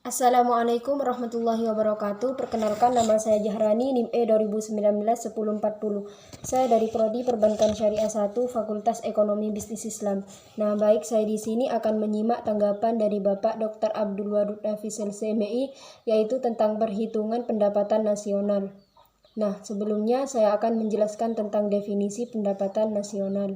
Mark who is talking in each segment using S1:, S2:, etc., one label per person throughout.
S1: Assalamualaikum warahmatullahi wabarakatuh. Perkenalkan, nama saya Jahrani, NIM E 2019-1040. Saya dari Prodi Perbankan Syariah 1, Fakultas Ekonomi Bisnis Islam. Nah, baik, saya di sini akan menyimak tanggapan dari Bapak Dr. Abdul Wadud Hafiz LCMI, yaitu tentang perhitungan pendapatan nasional. Nah, sebelumnya saya akan menjelaskan tentang definisi pendapatan nasional.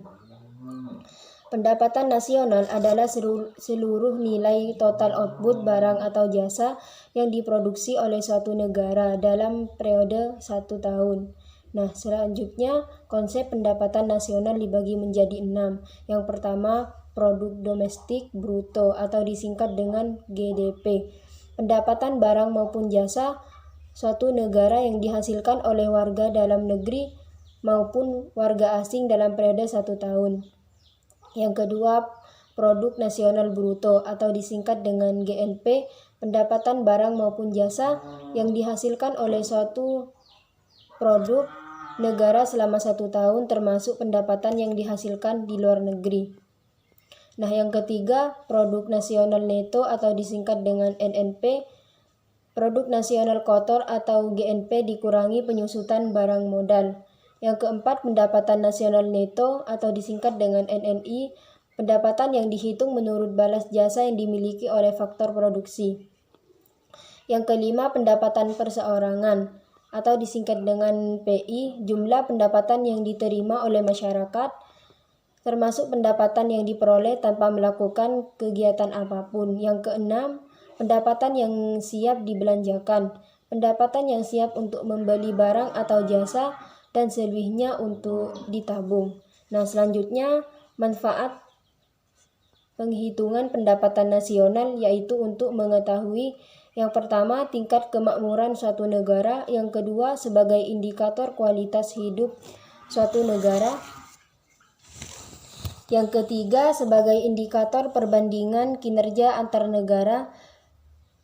S1: Pendapatan nasional adalah seluruh nilai total output barang atau jasa yang diproduksi oleh suatu negara dalam periode 1 tahun. Nah, selanjutnya konsep pendapatan nasional dibagi menjadi 6. Yang pertama, produk domestik bruto atau disingkat dengan GDP. Pendapatan barang maupun jasa suatu negara yang dihasilkan oleh warga dalam negeri maupun warga asing dalam periode 1 tahun. Yang kedua, produk nasional bruto atau disingkat dengan GNP, pendapatan barang maupun jasa yang dihasilkan oleh suatu produk negara selama 1 tahun termasuk pendapatan yang dihasilkan di luar negeri. Nah, yang ketiga, produk nasional neto atau disingkat dengan NNP, produk nasional kotor atau GNP dikurangi penyusutan barang modal. Yang keempat, pendapatan nasional neto atau disingkat dengan NNI, pendapatan yang dihitung menurut balas jasa yang dimiliki oleh faktor produksi. Yang kelima, pendapatan perseorangan atau disingkat dengan PI, jumlah pendapatan yang diterima oleh masyarakat, termasuk pendapatan yang diperoleh tanpa melakukan kegiatan apapun. Yang keenam, pendapatan yang siap dibelanjakan, pendapatan yang siap untuk membeli barang atau jasa, dan selebihnya untuk ditabung. Nah, selanjutnya manfaat penghitungan pendapatan nasional yaitu untuk mengetahui yang pertama tingkat kemakmuran suatu negara, yang kedua sebagai indikator kualitas hidup suatu negara, yang ketiga sebagai indikator perbandingan kinerja antar negara,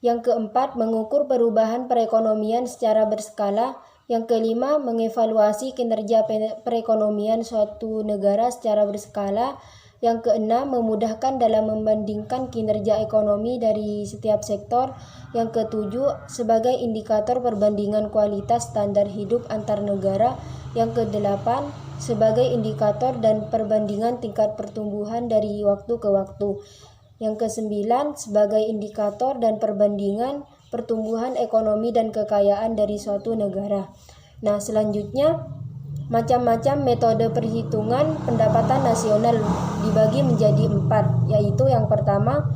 S1: yang keempat mengukur perubahan perekonomian secara berskala, yang kelima mengevaluasi kinerja perekonomian suatu negara secara berskala, yang keenam memudahkan dalam membandingkan kinerja ekonomi dari setiap sektor, yang ketujuh sebagai indikator perbandingan kualitas standar hidup antar negara, yang kedelapan sebagai indikator dan perbandingan tingkat pertumbuhan dari waktu ke waktu, yang kesembilan sebagai indikator dan perbandingan pertumbuhan ekonomi dan kekayaan dari suatu negara. Nah, selanjutnya macam-macam metode perhitungan pendapatan nasional dibagi menjadi 4, yaitu yang pertama,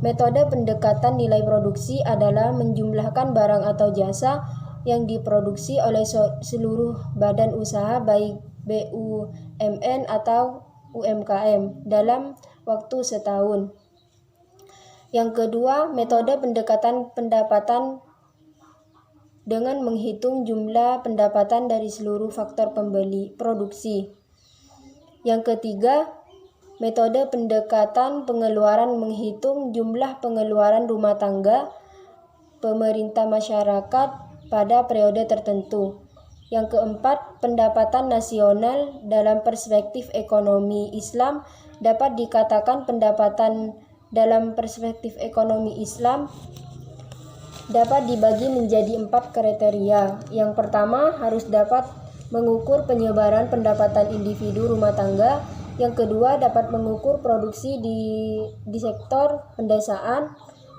S1: metode pendekatan nilai produksi adalah menjumlahkan barang atau jasa yang diproduksi oleh seluruh badan usaha baik BUMN atau UMKM dalam waktu setahun. Yang kedua, metode pendekatan pendapatan dengan menghitung jumlah pendapatan dari seluruh faktor pembeli produksi. Yang ketiga, metode pendekatan pengeluaran menghitung jumlah pengeluaran rumah tangga pemerintah masyarakat pada periode tertentu. Yang keempat, pendapatan nasional dalam perspektif ekonomi Islam dapat dikatakan pendapatan dalam perspektif ekonomi Islam dapat dibagi menjadi 4 kriteria. Yang pertama, harus dapat mengukur penyebaran pendapatan individu rumah tangga. Yang kedua, dapat mengukur produksi di sektor pedesaan.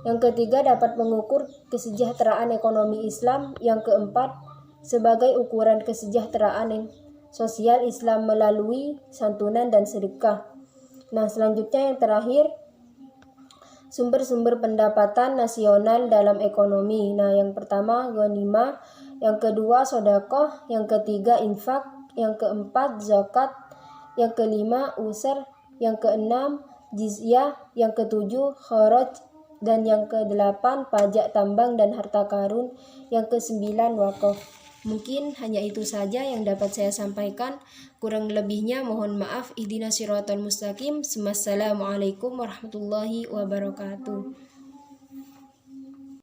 S1: Yang ketiga, dapat mengukur kesejahteraan ekonomi Islam. Yang keempat, sebagai ukuran kesejahteraan sosial Islam melalui santunan dan sedekah. Nah, selanjutnya yang terakhir, sumber-sumber pendapatan nasional dalam ekonomi. Nah, yang pertama ghanimah, yang kedua sedekah, yang ketiga infak, yang keempat zakat, yang kelima usr, yang keenam jizyah, yang ketujuh kharaj, dan yang kedelapan pajak tambang dan harta karun, yang kesembilan wakaf. Mungkin hanya itu saja yang dapat saya sampaikan. Kurang lebihnya mohon maaf. Ihdinas siratal mustaqim. Wassalamualaikum warahmatullahi wabarakatuh.